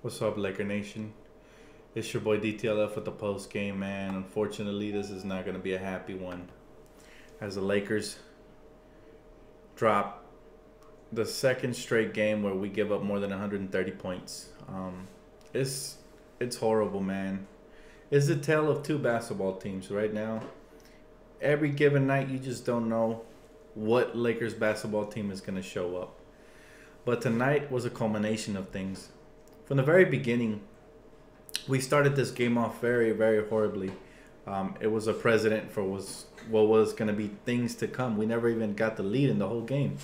What's up, Laker Nation? It's your boy DTLF with the post game, man. Unfortunately, this is not going to be a happy one, as the Lakers drop the second straight game where we give up more than 130 points. It's horrible, man. It's the tale of two basketball teams right now. Every given night, you just don't know what Lakers basketball team is going to show up. But tonight was a culmination of things. From the very beginning, we started this game off very, very horribly. It was a precedent for what was going to be things to come. We never even got the lead in the whole game.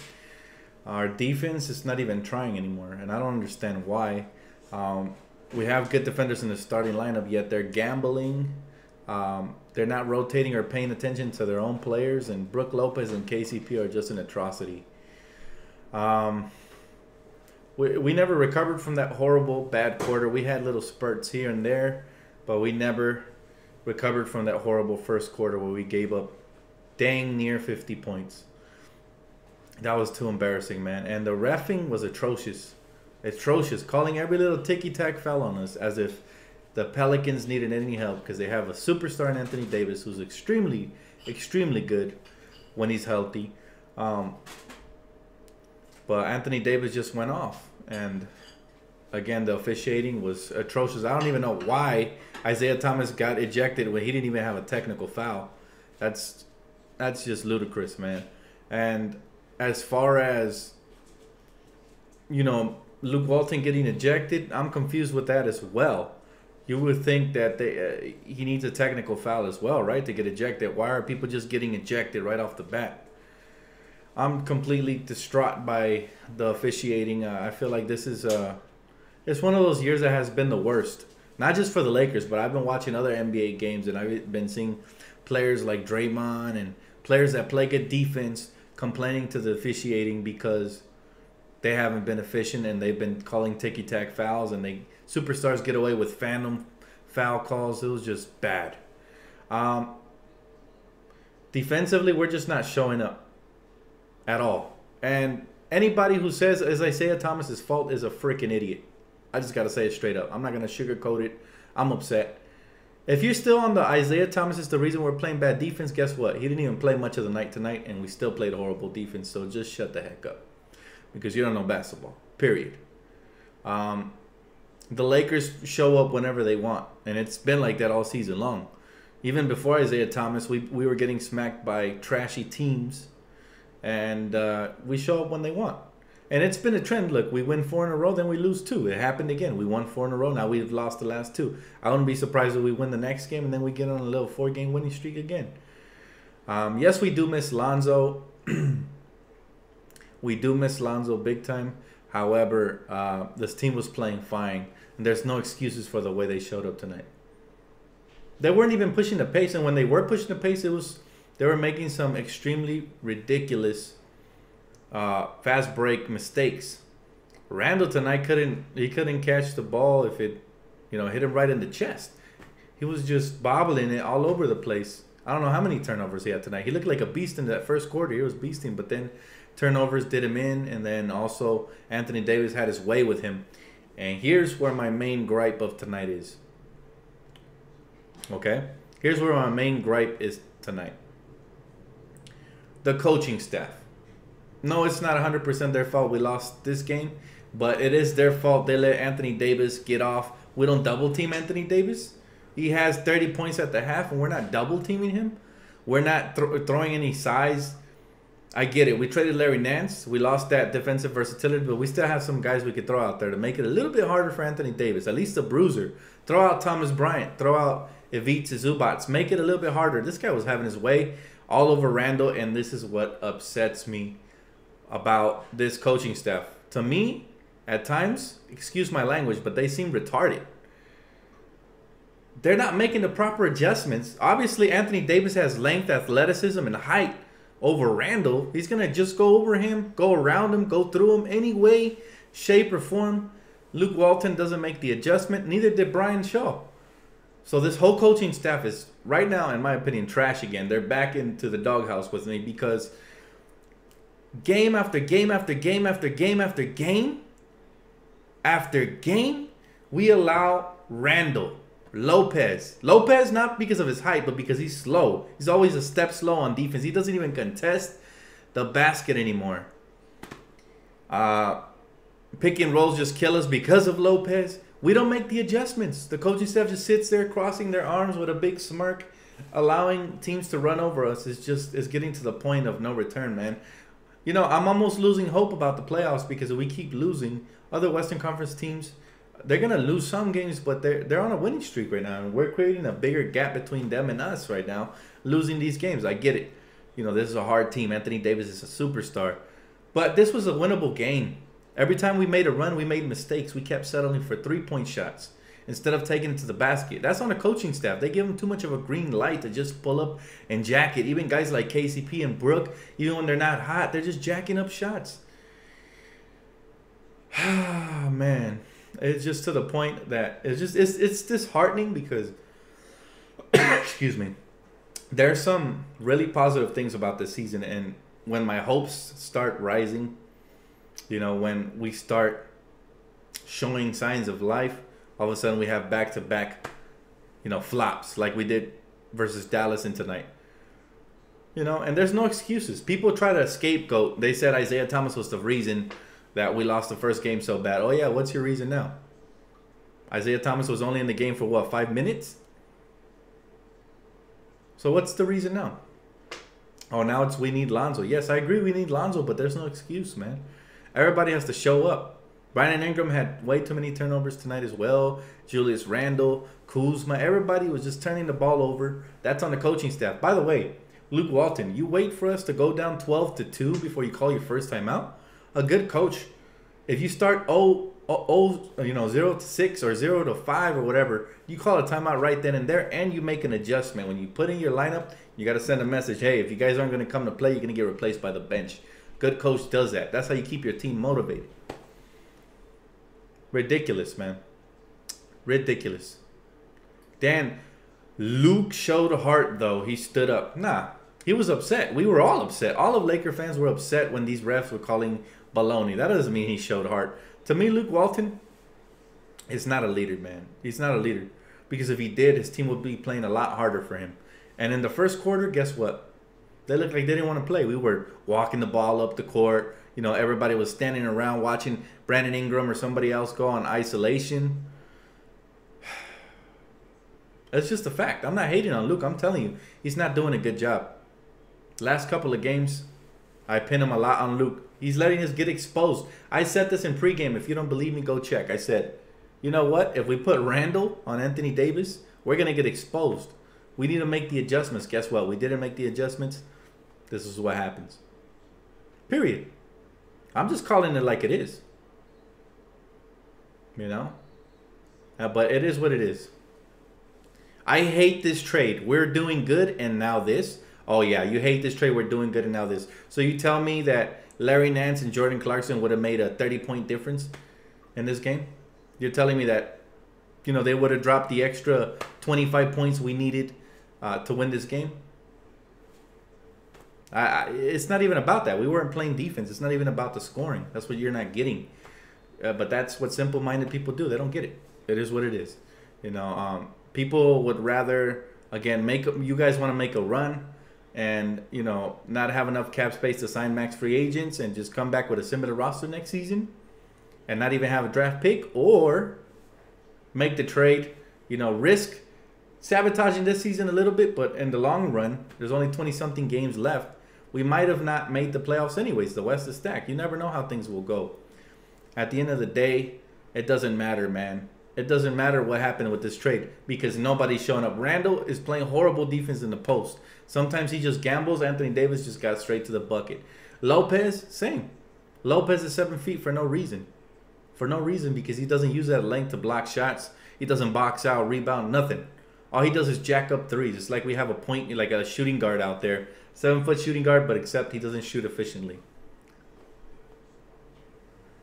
Our defense is not even trying anymore, and I don't understand why. We have good defenders in the starting lineup, yet they're gambling. They're not rotating or paying attention to their own players, and Brook Lopez and KCP are just an atrocity. We never recovered from that horrible, bad quarter. We had little spurts here and there, but we never recovered from that horrible first quarter where we gave up dang near 50 points. That was too embarrassing, man. And the reffing was atrocious. Atrocious. Calling every little ticky-tack foul on us as if the Pelicans needed any help, because they have a superstar in Anthony Davis who's extremely, extremely good when he's healthy. But Anthony Davis just went off. And again, the officiating was atrocious. I don't even know why Isiah Thomas got ejected when he didn't even have a technical foul. That's just ludicrous, man. And as far as, Luke Walton getting ejected, I'm confused with that as well. You would think that he needs a technical foul as well, right, to get ejected. Why are people just getting ejected right off the bat? I'm completely distraught by the officiating. I feel like this is it's one of those years that has been the worst. Not just for the Lakers, but I've been watching other NBA games, and I've been seeing players like Draymond and players that play good defense complaining to the officiating because they haven't been efficient and they've been calling ticky-tack fouls, and superstars get away with phantom foul calls. It was just bad. Defensively, we're just not showing up at all. And anybody who says it's Isiah Thomas's fault is a freaking idiot. I just got to say it straight up. I'm not going to sugarcoat it. I'm upset. If you're still on the Isiah Thomas is the reason we're playing bad defense, guess what? He didn't even play much of the night tonight, and we still played horrible defense. So just shut the heck up, because you don't know basketball, period. The Lakers show up whenever they want, and it's been like that all season long. Even before Isiah Thomas, we were getting smacked by trashy teams, and we show up when they want. And it's been a trend. Look, we win 4 in a row, then we lose 2. It happened again. We won 4 in a row. Now we've lost the last 2. I wouldn't be surprised if we win the next game, and then we get on a little 4-game winning streak again. Yes, we do miss Lonzo. We do miss Lonzo big time. However, this team was playing fine, and there's no excuses for the way they showed up tonight. They weren't even pushing the pace, and when they were pushing the pace, they were making some extremely ridiculous fast break mistakes. Randall tonight couldn't catch the ball if it hit him right in the chest. He was just bobbling it all over the place. I don't know how many turnovers he had tonight. He looked like a beast in that first quarter. He was beasting, but then turnovers did him in, and then also Anthony Davis had his way with him. And here's where my main gripe of tonight is. Okay? Here's where my main gripe is tonight. The coaching staff. No, it's not 100% their fault we lost this game, but it is their fault they let Anthony Davis get off. We don't double team Anthony Davis. He has 30 points at the half, and we're not double teaming him. We're not throwing any size. I get it. We traded Larry Nance. We lost that defensive versatility, but we still have some guys we could throw out there to make it a little bit harder for Anthony Davis. At least a bruiser. Throw out Thomas Bryant. Throw out Ivica Zubac. Make it a little bit harder. This guy was having his way all over Randall, and this is what upsets me about this coaching staff. To me, at times, excuse my language, but they seem retarded. They're not making the proper adjustments. Obviously, Anthony Davis has length, athleticism, and height over Randall. He's going to just go over him, go around him, go through him any way, shape, or form. Luke Walton doesn't make the adjustment. Neither did Brian Shaw. So this whole coaching staff is, right now, in my opinion, trash again. They're back into the doghouse with me because game after game after game after game after game after game, We allow Randall, Lopez. Lopez, not because of his height, but because he's slow. He's always a step slow on defense. He doesn't even contest the basket anymore. Pick and rolls just kill us because of Lopez. We don't make the adjustments. The coaching staff just sits there crossing their arms with a big smirk, allowing teams to run over us. It's getting to the point of no return, man. You know, I'm almost losing hope about the playoffs because if we keep losing, other Western Conference teams, they're going to lose some games, but they're on a winning streak right now. And we're creating a bigger gap between them and us right now, losing these games. I get it. You know, this is a hard team. Anthony Davis is a superstar. But this was a winnable game. Every time we made a run, we made mistakes. We kept settling for three-point shots instead of taking it to the basket. That's on the coaching staff. They give them too much of a green light to just pull up and jack it. Even guys like KCP and Brook, even when they're not hot, they're just jacking up shots. Ah, man. It's just to the point that it's disheartening because, excuse me, there's some really positive things about this season. And when my hopes start rising, you know, when we start showing signs of life, all of a sudden we have back-to-back, you know, flops like we did versus Dallas in tonight. You know, and there's no excuses. People try to scapegoat. They said Isiah Thomas was the reason that we lost the first game so bad. Oh, yeah, what's your reason now? Isiah Thomas was only in the game for, what, 5 minutes? So what's the reason now? Oh, now it's we need Lonzo. Yes, I agree we need Lonzo, but there's no excuse, man. Everybody has to show up. Brandon Ingram had way too many turnovers tonight as well. Julius Randle, Kuzma, everybody was just turning the ball over. That's on the coaching staff. By the way, Luke Walton, you wait for us to go down 12-2 before you call your first timeout? A good coach, if you start 0-6 or 0-5 or whatever, you call a timeout right then and there, and you make an adjustment. When you put in your lineup, you got to send a message, hey, if you guys aren't going to come to play, you're going to get replaced by the bench. Good coach does that. That's how you keep your team motivated. Ridiculous, man. Ridiculous. Dan, Luke showed heart, though. He stood up. Nah, he was upset. We were all upset. All of Laker fans were upset when these refs were calling baloney. That doesn't mean he showed heart. To me, Luke Walton is not a leader, man. He's not a leader. Because if he did, his team would be playing a lot harder for him. And in the first quarter, guess what? They looked like they didn't want to play. We were walking the ball up the court. You know, everybody was standing around watching Brandon Ingram or somebody else go on isolation. That's just a fact. I'm not hating on Luke. I'm telling you, he's not doing a good job. Last couple of games, I pin him a lot on Luke. He's letting us get exposed. I said this in pregame. If you don't believe me, go check. I said, you know what? If we put Randall on Anthony Davis, we're going to get exposed. We need to make the adjustments. Guess what? We didn't make the adjustments. This is what happens. Period. I'm just calling it like it is. You know? But it is what it is. I hate this trade. We're doing good and now this. Oh, yeah. You hate this trade. We're doing good and now this. So you tell me that Larry Nance and Jordan Clarkson would have made a 30-point difference in this game? You're telling me that, you know, they would have dropped the extra 25 points we needed to win this game? It's not even about that. We weren't playing defense. It's not even about the scoring. That's what you're not getting. But that's what simple-minded people do. They don't get it. It is what it is. You know, people would rather, again, you guys want to make a run and, you know, not have enough cap space to sign max free agents and just come back with a similar roster next season and not even have a draft pick, or make the trade, you know, risk sabotaging this season a little bit, but in the long run, there's only 20-something games left. We might have not made the playoffs anyways. The West is stacked. You never know how things will go. At the end of the day, it doesn't matter, man. It doesn't matter what happened with this trade because nobody's showing up. Randall is playing horrible defense in the post. Sometimes he just gambles. Anthony Davis just got straight to the bucket. Lopez, same. Lopez is 7 feet for no reason. For no reason, because he doesn't use that length to block shots. He doesn't box out, rebound, nothing. All he does is jack up threes. It's like we have a point, like a shooting guard out there. 7-foot shooting guard, but except he doesn't shoot efficiently.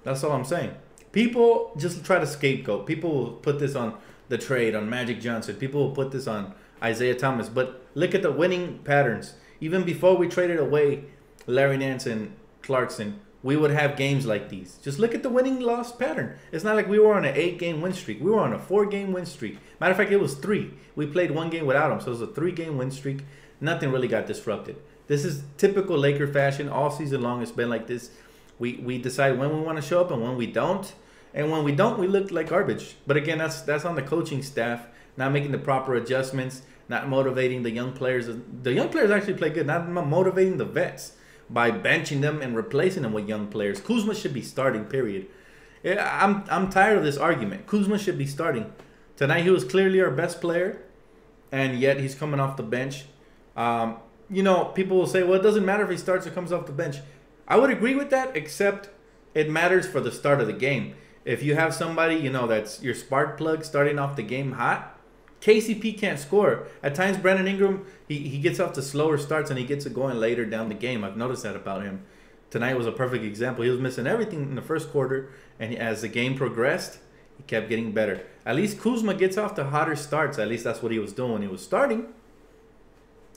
That's all I'm saying. People just try to scapegoat. People will put this on the trade, on Magic Johnson. People will put this on Isiah Thomas. But look at the winning patterns. Even before we traded away Larry Nance and Clarkson, we would have games like these. Just look at the winning loss pattern. It's not like we were on an 8-game win streak. We were on a 4-game win streak. Matter of fact, it was 3. We played 1 game without him, so it was a 3-game win streak. Nothing really got disrupted. This is typical Laker fashion. All season long, it's been like this. We decide when we want to show up and when we don't. And when we don't, we look like garbage. But again, that's on the coaching staff, not making the proper adjustments, not motivating the young players. The young players actually play good, not motivating the vets by benching them and replacing them with young players. Kuzma should be starting, period. I'm tired of this argument. Kuzma should be starting. Tonight he was clearly our best player, and yet he's coming off the bench. You know, people will say, well, it doesn't matter if he starts or comes off the bench. I would agree with that, except it matters for the start of the game. If you have somebody, you know, that's your spark plug starting off the game hot, KCP can't score. At times, Brandon Ingram, he gets off to slower starts and he gets it going later down the game. I've noticed that about him. Tonight was a perfect example. He was missing everything in the first quarter, and as the game progressed, he kept getting better. At least Kuzma gets off to hotter starts. At least that's what he was doing when he was starting.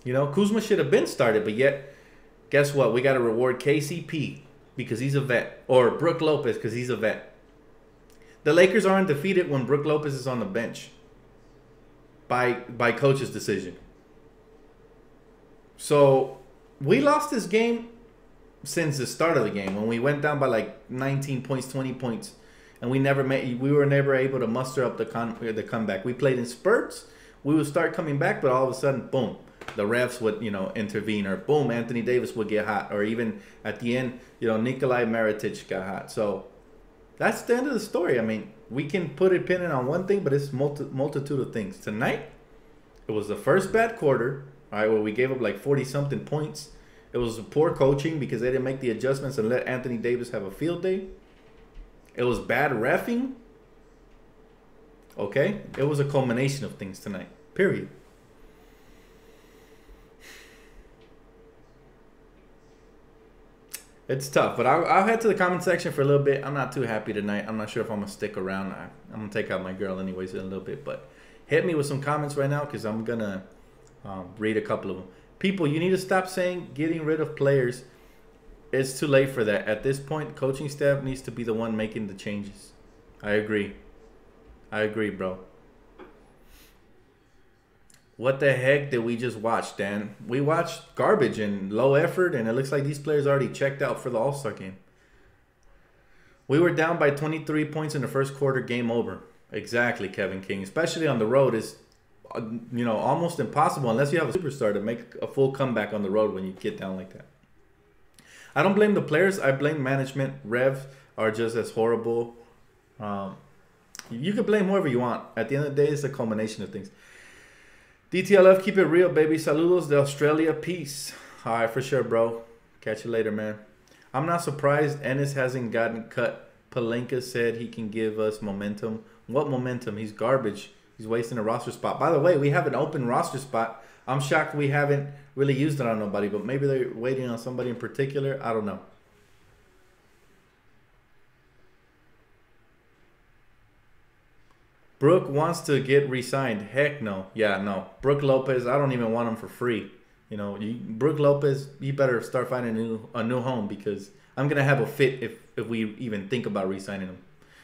You know, Kuzma should have been started, but yet, guess what? We got to reward KCP because he's a vet, or Brook Lopez because he's a vet. The Lakers are undefeated when Brook Lopez is on the bench by coach's decision. So we lost this game since the start of the game when we went down by like 19 points, 20 points, and we were never able to muster up the comeback. We played in spurts. We would start coming back, but all of a sudden, boom, the refs would, you know, intervene, or boom, Anthony Davis would get hot, or even at the end, you know, Nikolai Mirotic got hot. So that's the end of the story. I mean, we can put a pin in on one thing, but it's multitude of things. Tonight, it was the first bad quarter, all right, where we gave up like 40-something points. It was poor coaching because they didn't make the adjustments and let Anthony Davis have a field day. It was bad reffing. Okay? It was a culmination of things tonight. Period. It's tough, but I'll head to the comment section for a little bit. I'm not too happy tonight. I'm not sure if I'm going to stick around. I'm going to take out my girl anyways in a little bit. But hit me with some comments right now because I'm going to read a couple of them. People, you need to stop saying getting rid of players. It's too late for that. At this point, coaching staff needs to be the one making the changes. I agree. I agree, bro. What the heck did we just watch, Dan? We watched garbage and low effort, and it looks like these players already checked out for the All-Star game. We were down by 23 points in the first quarter, game over. Exactly, Kevin King. Especially on the road, is you know, almost impossible unless you have a superstar to make a full comeback on the road when you get down like that. I don't blame the players. I blame management. Revs are just as horrible. You can blame whoever you want. At the end of the day, it's a culmination of things. DTLF, keep it real, baby. Saludos de Australia. Peace. All right, for sure, bro. Catch you later, man. I'm not surprised Ennis hasn't gotten cut. Pelinka said he can give us momentum. What momentum? He's garbage. He's wasting a roster spot. By the way, we have an open roster spot. I'm shocked we haven't really used it on nobody, but maybe they're waiting on somebody in particular. I don't know. Brook wants to get re-signed. Heck no. Yeah, no. Brook Lopez, I don't even want him for free. You know, Brook Lopez, you better start finding a new home because I'm going to have a fit if we even think about re-signing him.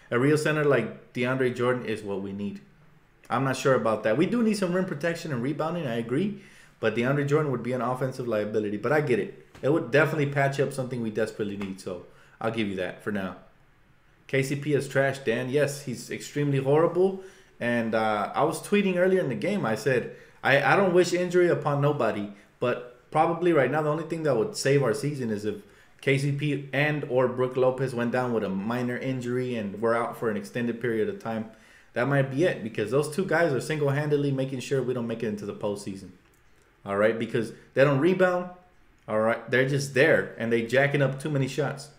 A real center like DeAndre Jordan is what we need. I'm not sure about that. We do need some rim protection and rebounding, I agree. But DeAndre Jordan would be an offensive liability. But I get it. It would definitely patch up something we desperately need. So I'll give you that for now. KCP is trash, Dan. Yes, he's extremely horrible. And I was tweeting earlier in the game. I said, I don't wish injury upon nobody. But probably right now, the only thing that would save our season is if KCP and or Brook Lopez went down with a minor injury and we're out for an extended period of time. That might be it. Because those two guys are single-handedly making sure we don't make it into the postseason. All right? Because they don't rebound. All right? They're just there. And they jacking up too many shots.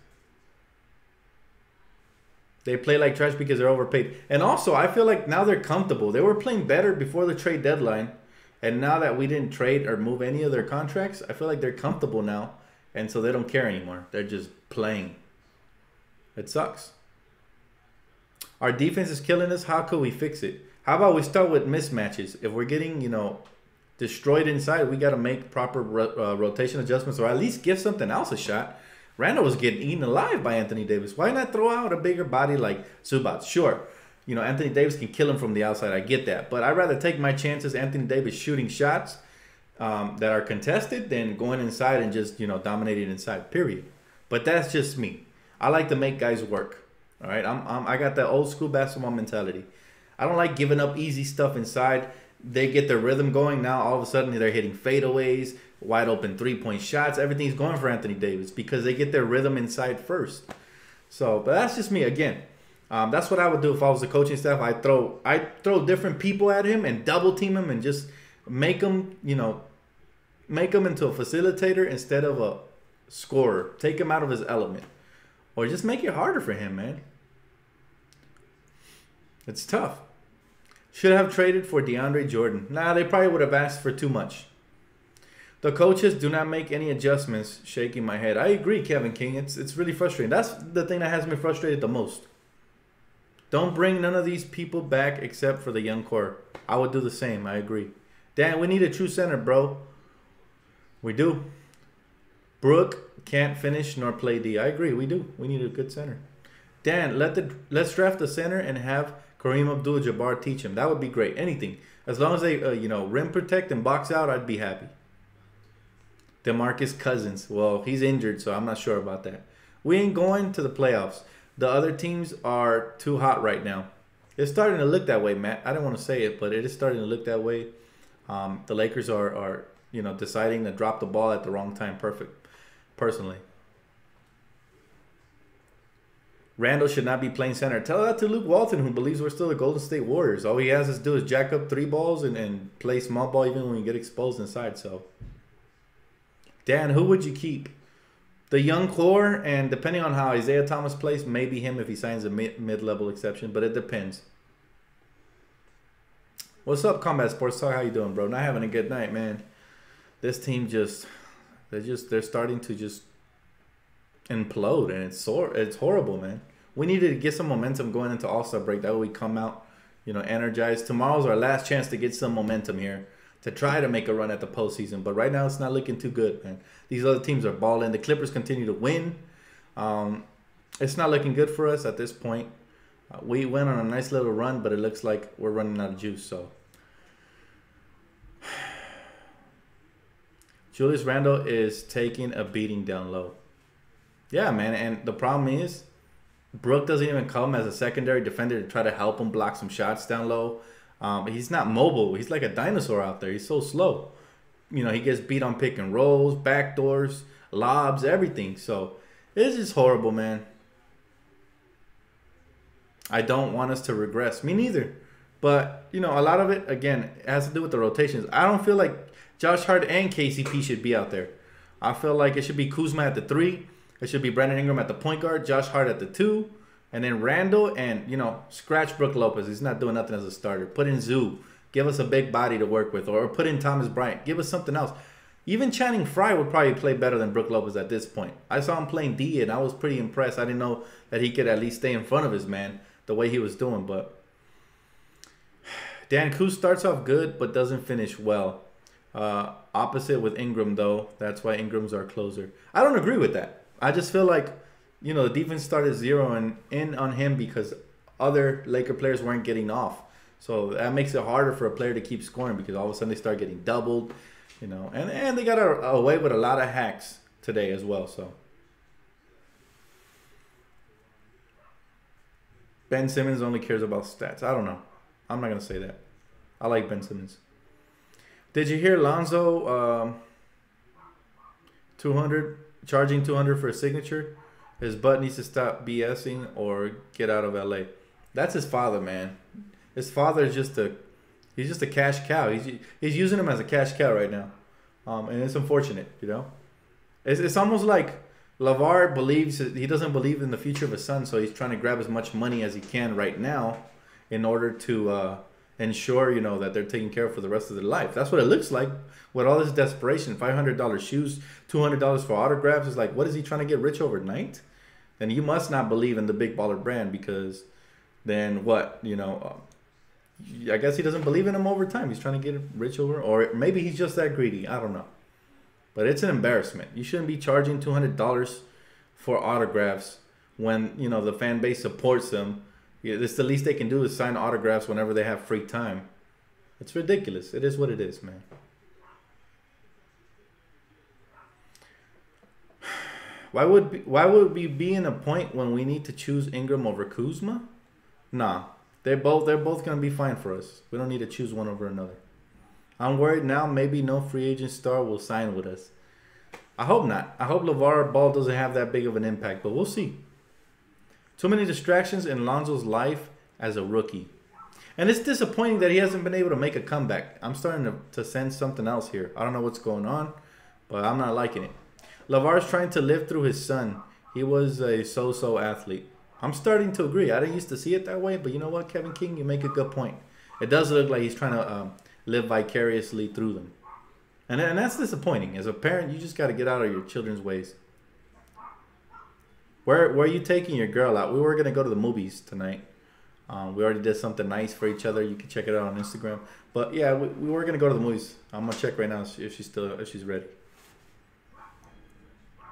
They play like trash because they're overpaid. And also, I feel like now they're comfortable. They were playing better before the trade deadline. And now that we didn't trade or move any of their contracts, I feel like they're comfortable now. And so they don't care anymore. They're just playing. It sucks. Our defense is killing us. How could we fix it? How about we start with mismatches? If we're getting, you know, destroyed inside, we got to make proper rotation adjustments or at least give something else a shot. Randall was getting eaten alive by Anthony Davis. Why not throw out a bigger body like Zubac? Sure, you know, Anthony Davis can kill him from the outside. I get that. But I'd rather take my chances Anthony Davis shooting shots that are contested than going inside and just, you know, dominating inside, period. But that's just me. I like to make guys work. All right, I got that old school basketball mentality. I don't like giving up easy stuff inside. They get their rhythm going. Now all of a sudden they're hitting fadeaways, wide open 3-point shots. Everything's going for Anthony Davis because they get their rhythm inside first. So, but that's just me again. That's what I would do if I was the coaching staff. I throw different people at him and double team him and just make him, you know, make him into a facilitator instead of a scorer. Take him out of his element, or just make it harder for him, man. It's tough. Should have traded for DeAndre Jordan. Nah, they probably would have asked for too much. The coaches do not make any adjustments. Shaking my head. I agree, Kevin King. It's really frustrating. That's the thing that has me frustrated the most. Don't bring none of these people back except for the young core. I would do the same. I agree. Dan, we need a true center, bro. We do. Brooke can't finish nor play D. I agree. We do. We need a good center. Dan, let's draft a center and have Kareem Abdul-Jabbar teach him. That would be great. Anything. As long as they, you know, rim protect and box out, I'd be happy. DeMarcus Cousins. Well, he's injured, so I'm not sure about that. We ain't going to the playoffs. The other teams are too hot right now. It's starting to look that way, Matt. I don't want to say it, but it is starting to look that way. The Lakers are you know, deciding to drop the ball at the wrong time. Perfect. Personally. Randall should not be playing center. Tell that to Luke Walton, who believes we're still the Golden State Warriors. All he has to do is jack up 3 balls and play small ball even when you get exposed inside. So, Dan, who would you keep? The young core, and depending on how Isiah Thomas plays, maybe him if he signs a mid-level exception, but it depends. What's up, Combat Sports Talk? How you doing, bro? Not having a good night, man. This team they're starting to just implode, and it's horrible, man. We needed to get some momentum going into All-Star break. That way we come out, you know, energized. Tomorrow's our last chance to get some momentum here to try to make a run at the postseason. But right now it's not looking too good, man. These other teams are balling. The Clippers continue to win. It's not looking good for us at this point. We went on a nice little run, but it looks like we're running out of juice. So Julius Randle is taking a beating down low. Yeah, man. And the problem is Brooke doesn't even come as a secondary defender to try to help him block some shots down low. He's not mobile. He's like a dinosaur out there. He's so slow. You know, he gets beat on pick and rolls, backdoors, lobs, everything. So it's just horrible, man. I don't want us to regress. Me neither. But, you know, a lot of it, again, it has to do with the rotations. I don't feel like Josh Hart and KCP should be out there. I feel like it should be Kuzma at the 3. It should be Brandon Ingram at the point guard, Josh Hart at the 2. And then Randall and, you know, scratch Brook Lopez. He's not doing nothing as a starter. Put in Zoo. Give us a big body to work with. Or put in Thomas Bryant. Give us something else. Even Channing Frye would probably play better than Brook Lopez at this point. I saw him playing D, and I was pretty impressed. I didn't know that he could at least stay in front of his man the way he was doing. But Dan Kuz starts off good but doesn't finish well. Opposite with Ingram, though. That's why Ingram's our closer. I don't agree with that. I just feel like, you know, the defense started zeroing in on him because other Laker players weren't getting off. So that makes it harder for a player to keep scoring because all of a sudden they start getting doubled, you know. And they got away with a lot of hacks today as well. So Ben Simmons only cares about stats. I don't know. I'm not going to say that. I like Ben Simmons. Did you hear Lonzo 200 charging 200 for a signature? His butt needs to stop BSing or get out of LA. That's his father, man. His father is he's just a cash cow. He's using him as a cash cow right now. And it's unfortunate, you know. It's almost like LeVar believes he doesn't believe in the future of his son, so he's trying to grab as much money as he can right now in order to ensure, you know, that they're taken care of for the rest of their life. That's what it looks like with all this desperation. $500 shoes, $200 for autographs. It's like, what is he trying to get rich overnight? Then you must not believe in the big baller brand, because then what, you know, I guess he doesn't believe in him over time. He's trying to get rich over, or maybe he's just that greedy. I don't know. But it's an embarrassment. You shouldn't be charging $200 for autographs when, you know, the fan base supports them. Yeah, this the least they can do is sign autographs whenever they have free time. It's ridiculous. It is what it is, man. Why would we be in a point when we need to choose Ingram over Kuzma? Nah, they're both gonna be fine for us. We don't need to choose one over another. I'm worried now. Maybe no free agent star will sign with us. I hope not. I hope LeVar Ball doesn't have that big of an impact, but we'll see. Too many distractions in Lonzo's life as a rookie. And it's disappointing that he hasn't been able to make a comeback. I'm starting to sense something else here. I don't know what's going on, but I'm not liking it. LeVar's trying to live through his son. He was a so-so athlete. I'm starting to agree. I didn't used to see it that way, but you know what, Kevin King? You make a good point. It does look like he's trying to live vicariously through them. And that's disappointing. As a parent, you just got to get out of your children's ways. Where are you taking your girl out? We were going to go to the movies tonight. We already did something nice for each other. You can check it out on Instagram. But yeah, we were going to go to the movies. I'm going to check right now if she's ready.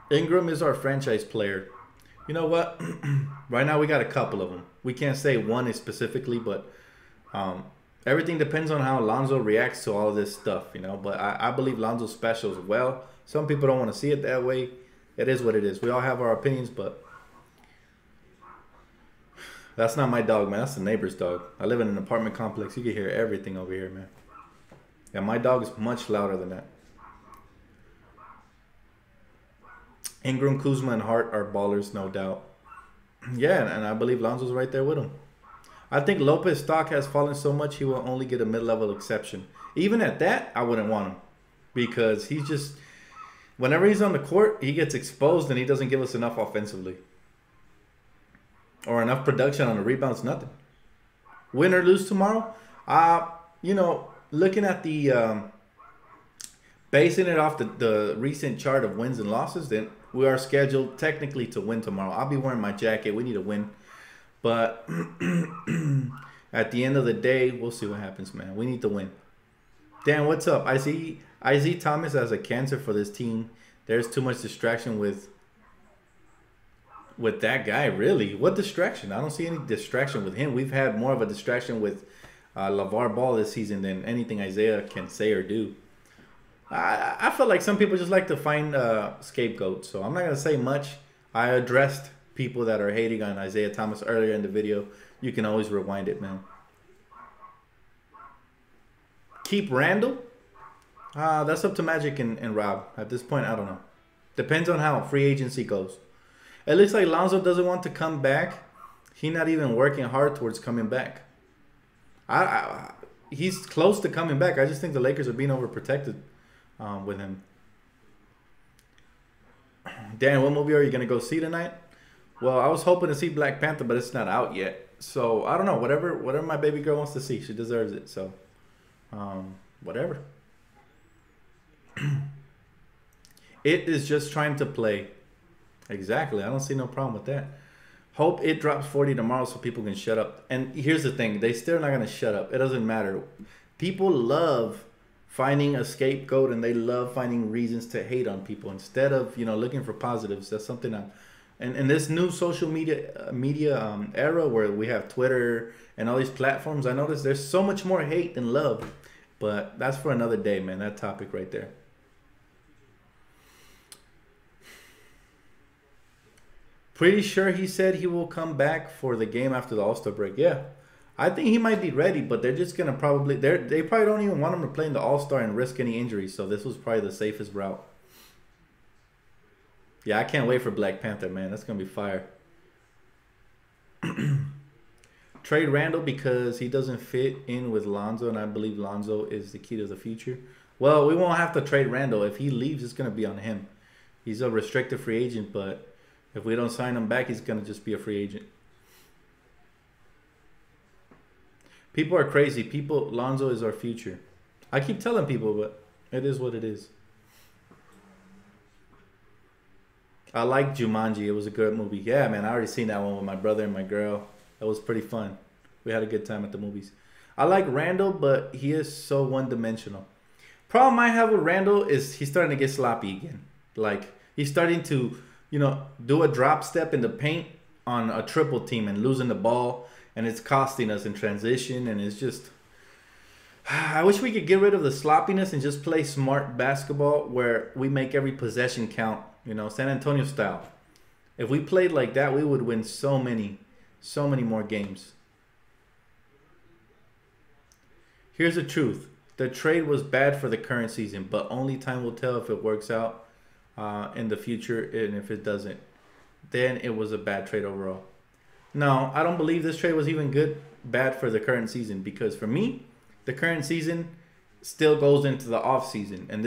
Ingram is our franchise player. You know what? Right now we got a couple of them. We can't say one is specifically, but everything depends on how Lonzo reacts to all this stuff, you know. But I believe Lonzo's special as well. Some people don't want to see it that way. It is what it is. We all have our opinions, but that's not my dog, man. That's the neighbor's dog. I live in an apartment complex. You can hear everything over here, man. Yeah, my dog is much louder than that. Ingram, Kuzma, and Hart are ballers, no doubt. Yeah, and I believe Lonzo's right there with him. I think Lopez's stock has fallen so much he will only get a mid-level exception. Even at that, I wouldn't want him. Because he's just... Whenever he's on the court, he gets exposed and he doesn't give us enough offensively. Or enough production on the rebounds, nothing. Win or lose tomorrow? You know, looking at the... basing it off the recent chart of wins and losses, then we are scheduled technically to win tomorrow. I'll be wearing my jacket. We need to win. But at the end of the day, we'll see what happens, man. We need to win. Dan, what's up? I see Thomas as a cancer for this team. There's too much distraction with that guy, really. What distraction? I don't see any distraction with him. We've had more of a distraction with LeVar Ball this season than anything Isiah can say or do. I feel like some people just like to find scapegoats, so I'm not going to say much. I addressed people that are hating on Isiah Thomas earlier in the video. You can always rewind it, man. Keep Randall? That's up to Magic and Rob. At this point, I don't know. Depends on how free agency goes. It looks like Lonzo doesn't want to come back. He's not even working hard towards coming back. He's close to coming back. I just think the Lakers are being overprotected with him. Dan, what movie are you going to go see tonight? Well, I was hoping to see Black Panther, but it's not out yet. So, I don't know. Whatever my baby girl wants to see, she deserves it. So, whatever. It is just trying to play. Exactly. I don't see no problem with that. Hope it drops 40 tomorrow so people can shut up. And here's the thing. They still not going to shut up. It doesn't matter. People love finding a scapegoat and they love finding reasons to hate on people instead of, looking for positives. That's something and in this new social media era where we have Twitter and all these platforms, I notice there's so much more hate than love. But that's for another day, man. That topic right there. Pretty sure he said he will come back for the game after the All-Star break. Yeah. I think he might be ready, but they're just going to probably... They probably don't even want him to play in the All-Star and risk any injuries, so this was probably the safest route. Yeah, I can't wait for Black Panther, man. That's going to be fire. Trade Randall because he doesn't fit in with Lonzo, and I believe Lonzo is the key to the future. Well, we won't have to trade Randall. If he leaves, it's going to be on him. He's a restricted free agent, but if we don't sign him back, he's going to just be a free agent. People are crazy. Lonzo is our future. I keep telling people, but it is what it is. I like Jumanji. It was a good movie. Yeah, man, I already seen that one with my brother and my girl. That was pretty fun. We had a good time at the movies. I like Randall, but he is so one-dimensional. Problem I have with Randall is he's starting to get sloppy again. Like, he's starting to do a drop step in the paint on a triple team and losing the ball, and it's costing us in transition, and it's just. I wish we could get rid of the sloppiness and just play smart basketball where we make every possession count, San Antonio style. If we played like that, we would win so many more games. Here's the truth. The trade was bad for the current season, but only time will tell if it works out in the future, and if it doesn't, then it was a bad trade overall. No, I don't believe this trade was even bad for the current season, because for me, the current season still goes into the off season, and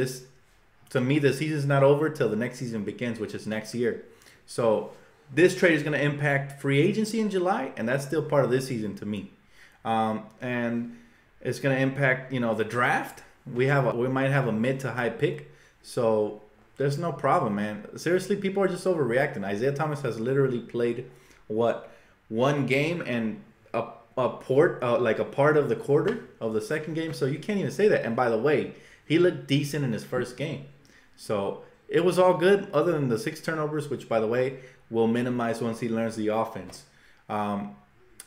to me, the season's not over till the next season begins, which is next year. So this trade is going to impact free agency in July, and that's still part of this season to me. And it's going to impact, the draft. We might have a mid to high pick, so there's no problem, man. Seriously, people are just overreacting. Isiah Thomas has literally played one game and like a part of the quarter of the second game, so you can't even say that. And by the way, he looked decent in his first game, so it was all good other than the 6 turnovers, which by the way will minimize once he learns the offense.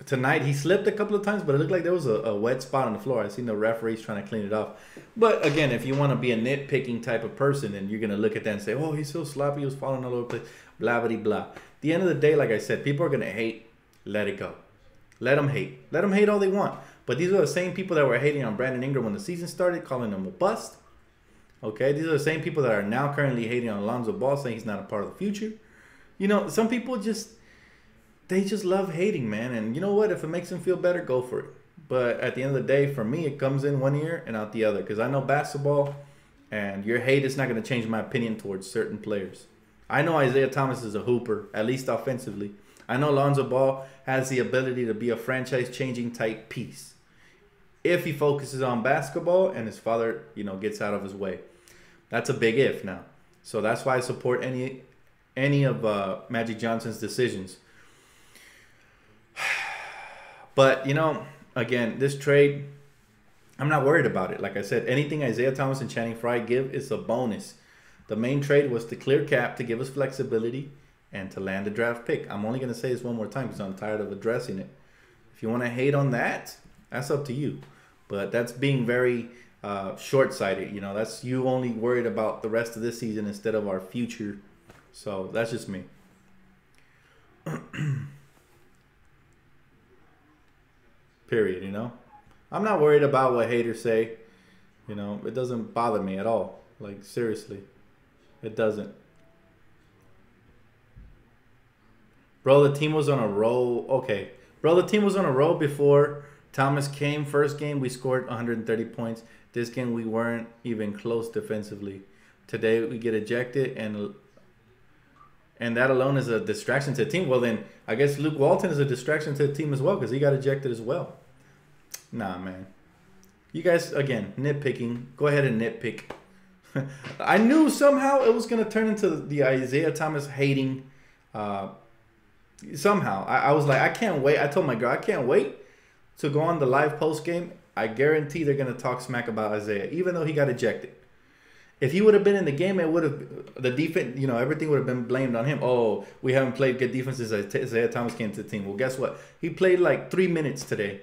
Tonight he slipped a couple of times, but it looked like there was a wet spot on the floor. I seen the referees trying to clean it off. But again, if you want to be a nitpicking type of person, then you're gonna look at that and say, oh, he's so sloppy, he was falling all over the place, blah blah blah. At the end of the day, like I said, people are gonna hate. Let it go. Let them hate. Let them hate all they want. But these are the same people that were hating on Brandon Ingram when the season started, calling him a bust. Okay, these are the same people that are now currently hating on Alonzo Ball, saying he's not a part of the future. Some people they just love hating, man. And you know what? If it makes them feel better, go for it. But at the end of the day, for me, it comes in one ear and out the other, because I know basketball, and your hate is not going to change my opinion towards certain players. I know Isiah Thomas is a hooper, at least offensively. I know Lonzo Ball has the ability to be a franchise-changing type piece if he focuses on basketball and his father, gets out of his way. That's a big if now. So that's why I support any of Magic Johnson's decisions. But, again, this trade, I'm not worried about it. Like I said, anything Isiah Thomas and Channing Frye give is a bonus. The main trade was to clear cap, to give us flexibility, and to land a draft pick. I'm only going to say this one more time because I'm tired of addressing it. If you want to hate on that, that's up to you. But that's being very short-sighted. That's you only worried about the rest of this season instead of our future. So that's just me. Period, I'm not worried about what haters say. It doesn't bother me at all. Like, seriously. It doesn't. Bro, the team was on a roll. Okay. Bro, the team was on a roll before Thomas came. First game, we scored 130 points. This game, we weren't even close defensively. Today, we get ejected, and that alone is a distraction to the team. Well, then, I guess Luke Walton is a distraction to the team as well, because he got ejected as well. Nah, man. You guys, again, nitpicking. Go ahead and nitpick. I knew somehow it was going to turn into the Isiah Thomas hating. Somehow. I was like, I can't wait. I told my girl, I can't wait to go on the live post game. I guarantee they're going to talk smack about Isiah, even though he got ejected. If he would have been in the game, it would have, the defense, everything would have been blamed on him. Oh, we haven't played good defense since Isiah Thomas came to the team. Well, guess what? He played like 3 minutes today,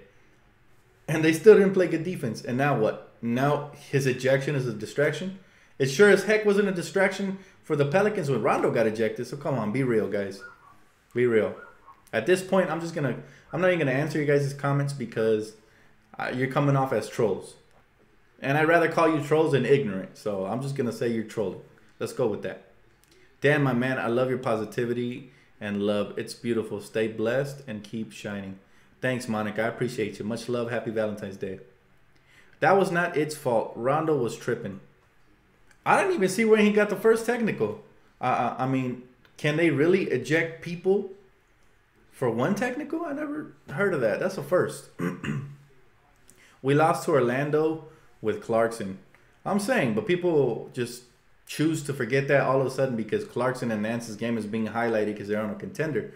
and they still didn't play good defense. And now what? Now his ejection is a distraction? It sure as heck wasn't a distraction for the Pelicans when Rondo got ejected. So come on, be real, guys. Be real. At this point, I'm not even gonna answer you guys' comments because you're coming off as trolls, and I'd rather call you trolls than ignorant. So I'm just gonna say you're trolling. Let's go with that. Dan, my man, I love your positivity and love. It's beautiful. Stay blessed and keep shining. Thanks, Monica. I appreciate you. Much love. Happy Valentine's Day. That was not its fault. Rondo was tripping. I didn't even see where he got the first technical. I mean, can they really eject people for one technical? I never heard of that. That's a first. We lost to Orlando with Clarkson. I'm saying, but people just choose to forget that all of a sudden because Clarkson and Nance's game is being highlighted because they're on a contender.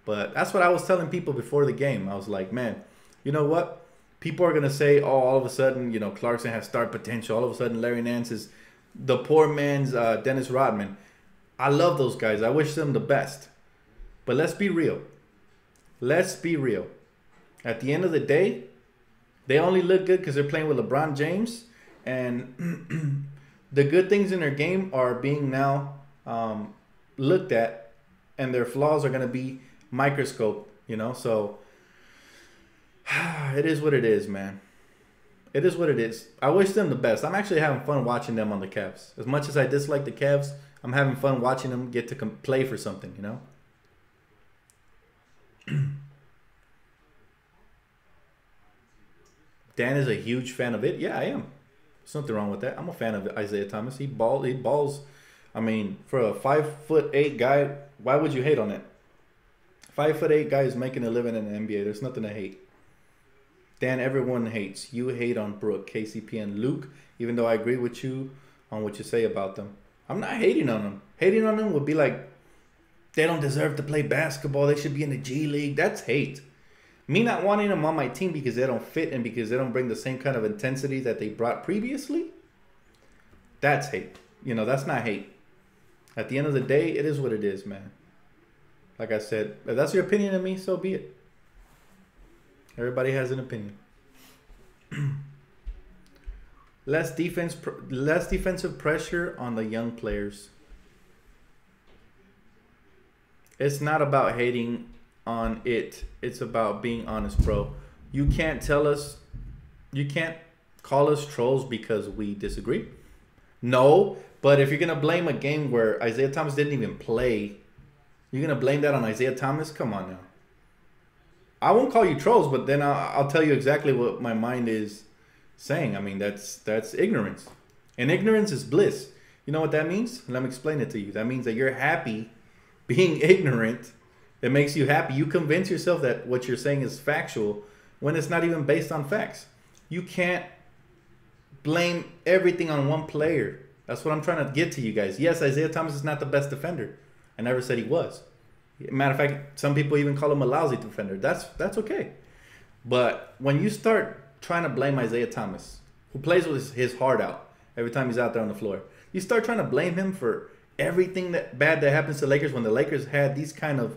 But that's what I was telling people before the game. I was like, man, you know what? People are going to say, oh, all of a sudden, Clarkson has star potential. All of a sudden, Larry Nance is the poor man's Dennis Rodman. I love those guys. I wish them the best. But let's be real. Let's be real. At the end of the day, they only look good because they're playing with LeBron James. And the good things in their game are being now looked at. And their flaws are going to be microscoped, you know. So it is what it is, man. It is what it is. I wish them the best. I'm actually having fun watching them on the Cavs. As much as I dislike the Cavs, I'm having fun watching them get to play for something, you know? Dan is a huge fan of it. Yeah, I am. There's nothing wrong with that. I'm a fan of Isiah Thomas. He balls. I mean, for a 5'8" guy, why would you hate on it? 5'8" guy is making a living in the NBA. There's nothing to hate. Dan, everyone hates. You hate on Brooke, KCP, and Luke, even though I agree with you on what you say about them. I'm not hating on them. Hating on them would be like, they don't deserve to play basketball. They should be in the G League. That's hate. Me not wanting them on my team because they don't fit and because they don't bring the same kind of intensity that they brought previously, that's hate. You know, that's not hate. At the end of the day, it is what it is, man. Like I said, if that's your opinion of me, so be it. Everybody has an opinion. Less defensive pressure on the young players. It's not about hating on it. It's about being honest, bro. You can't call us trolls because we disagree. No, but if you're going to blame a game where Isiah Thomas didn't even play, you're going to blame that on Isiah Thomas? Come on now. I won't call you trolls, but then I'll tell you exactly what my mind is saying. I mean, that's ignorance. And ignorance is bliss. You know what that means? Let me explain it to you. That means that you're happy being ignorant. It makes you happy. You convince yourself that what you're saying is factual when it's not even based on facts. You can't blame everything on one player. That's what I'm trying to get to you guys. Yes, Isiah Thomas is not the best defender. I never said he was. Matter of fact, some people even call him a lousy defender. That's okay. But when you start trying to blame Isiah Thomas, who plays with his heart out every time he's out there on the floor, you start trying to blame him for everything bad that happens to the Lakers when the Lakers had these kind of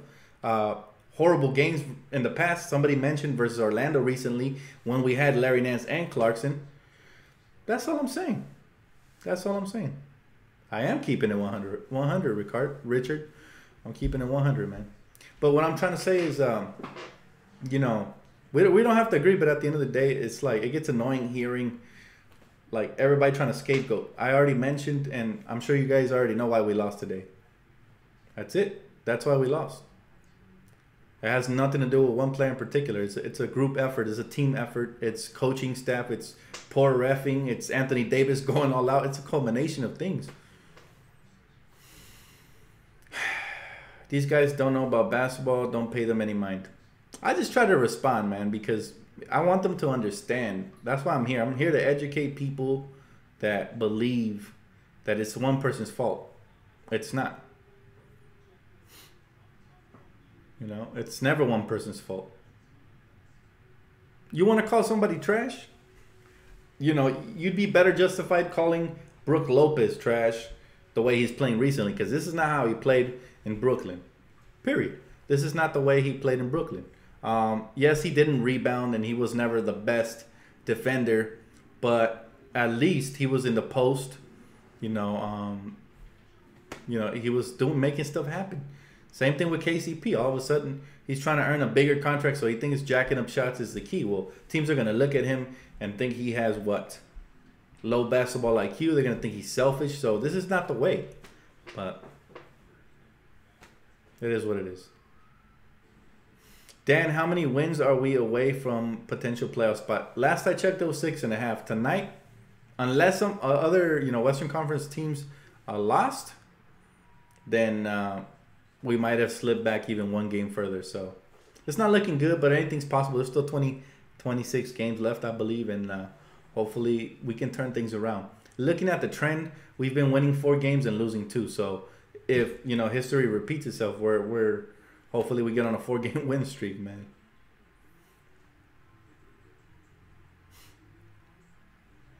horrible games in the past. Somebody mentioned versus Orlando recently when we had Larry Nance and Clarkson. That's all I'm saying. That's all I'm saying. I am keeping it 100, Richard. I'm keeping it 100, man. But what I'm trying to say is, you know, we don't have to agree, but at the end of the day, it's like it gets annoying hearing like everybody trying to scapegoat. I already mentioned, and I'm sure you guys already know why we lost today. That's it. That's why we lost. It has nothing to do with one player in particular. It's a group effort. It's a team effort. It's coaching staff. It's poor reffing. It's Anthony Davis going all out. It's a culmination of things. These guys don't know about basketball. Don't pay them any mind. I just try to respond, man, because I want them to understand. That's why I'm here. I'm here to educate people that believe that it's one person's fault. It's not. You know, it's never one person's fault. You want to call somebody trash? You know, you'd be better justified calling Brook Lopez trash the way he's playing recently, because this is not how he played in Brooklyn. Period. This is not the way he played in Brooklyn. Yes, he didn't rebound and he was never the best defender, but at least he was in the post. You know, he was making stuff happen. Same thing with KCP. All of a sudden, he's trying to earn a bigger contract, so he thinks jacking up shots is the key. Well, teams are going to look at him and think he has what? Low basketball IQ. They're going to think he's selfish. So this is not the way. But it is what it is. Dan, how many wins are we away from potential playoff spot? Last I checked, it was 6.5. Tonight, unless some other Western Conference teams are lost, then we might have slipped back even one game further. So it's not looking good, but anything's possible. There's still 26 games left, I believe, and hopefully we can turn things around. Looking at the trend, we've been winning 4 games and losing 2. So if history repeats itself, we're hopefully we get on a 4-game win streak, man.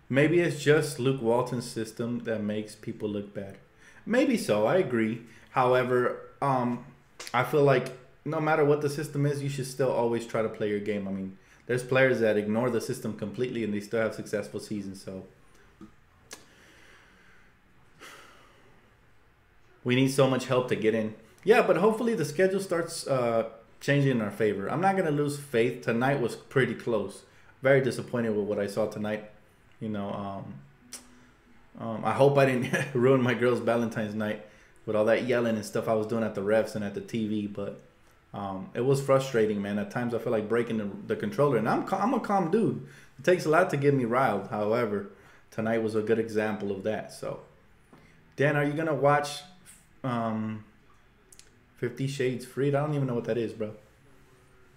Maybe it's just Luke Walton's system that makes people look bad. Maybe so. I agree. However, I feel like no matter what the system is, you should still always try to play your game. I mean, there's players that ignore the system completely and they still have successful seasons. So we need so much help to get in. Yeah, but hopefully the schedule starts changing in our favor. I'm not going to lose faith. Tonight was pretty close. Very disappointed with what I saw tonight. You know, I hope I didn't ruin my girl's Valentine's night with all that yelling and stuff I was doing at the refs and at the TV. But it was frustrating, man. At times I feel like breaking the controller. And I'm a calm dude. It takes a lot to get me riled. However, tonight was a good example of that. So, Dan, are you going to watch 50 Shades Freed? I don't even know what that is, bro.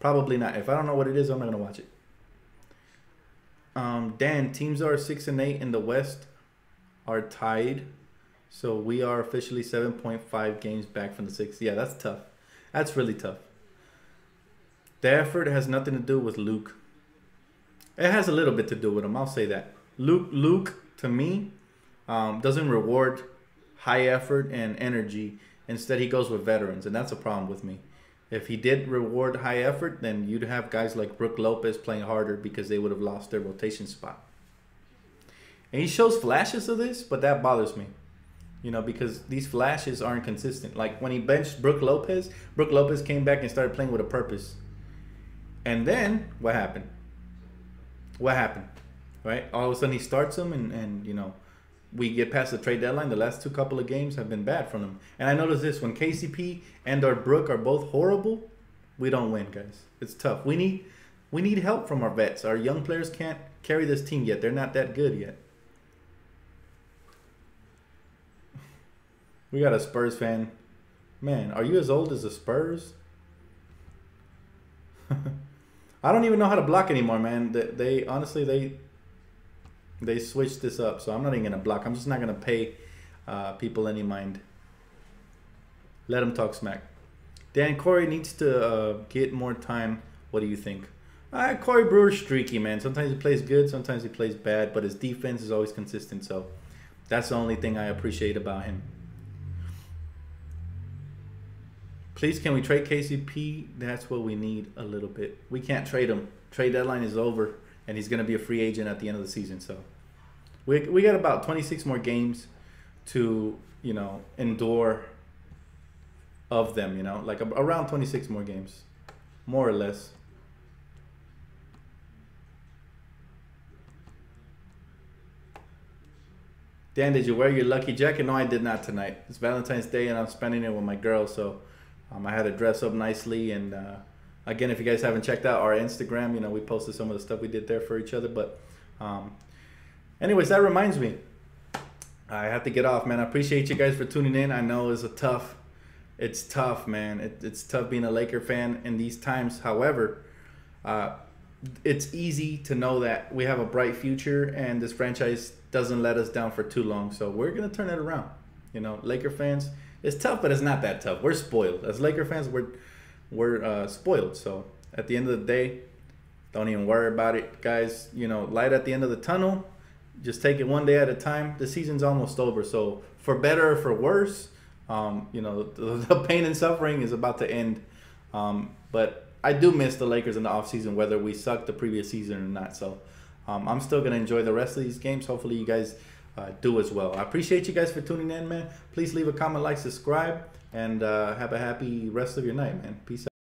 Probably not. If I don't know what it is, I'm not going to watch it. Dan, teams are 6-8 in the West are tied. So we are officially 7.5 games back from the 6th. Yeah, that's tough. That's really tough. The effort has nothing to do with Luke. It has a little bit to do with him. I'll say that. Luke to me, doesn't reward high effort and energy. Instead, he goes with veterans, and that's a problem with me. If he did reward high effort, then you'd have guys like Brook Lopez playing harder because they would have lost their rotation spot. And he shows flashes of this, but that bothers me. You know, because these flashes aren't consistent. Like when he benched Brook Lopez came back and started playing with a purpose. And then, what happened? What happened? Right? All of a sudden he starts him and you know, we get past the trade deadline. The last couple of games have been bad from him. And I noticed this, when KCP and our Brook are both horrible, we don't win, guys. It's tough. We need help from our vets. Our young players can't carry this team yet. They're not that good yet. We got a Spurs fan. Man, are you as old as the Spurs? I don't even know how to block anymore, man. They honestly, they switched this up, so I'm not even going to block. I'm just not going to pay people any mind. Let them talk smack. Dan, Corey needs to get more time. What do you think? Corey Brewer's streaky, man. Sometimes he plays good, sometimes he plays bad, but his defense is always consistent, so that's the only thing I appreciate about him. Please, can we trade KCP? That's what we need a little bit. We can't trade him. Trade deadline is over, and he's going to be a free agent at the end of the season. So we got about 26 more games to, you know, endure of them, you know, like around 26 more games, more or less. Dan, did you wear your lucky jacket? No, I did not tonight. It's Valentine's Day, and I'm spending it with my girl, so I had to dress up nicely. And again, if you guys haven't checked out our Instagram, you know, we posted some of the stuff we did there for each other. But anyways, that reminds me, I have to get off, man. I appreciate you guys for tuning in. I know it's tough, man. It's tough being a Laker fan in these times. However, it's easy to know that we have a bright future, and this franchise doesn't let us down for too long. So we're gonna turn it around. You know, Laker fans, it's tough, but it's not that tough. We're spoiled. As Laker fans, we're spoiled. So at the end of the day, don't even worry about it, guys. You know, light at the end of the tunnel. Just take it one day at a time. The season's almost over. So for better or for worse, you know, the pain and suffering is about to end. But I do miss the Lakers in the offseason, whether we sucked the previous season or not. So I'm still going to enjoy the rest of these games. Hopefully you guys do as well. I appreciate you guys for tuning in, man. Please leave a comment, like, subscribe, and have a happy rest of your night, man. Peace out.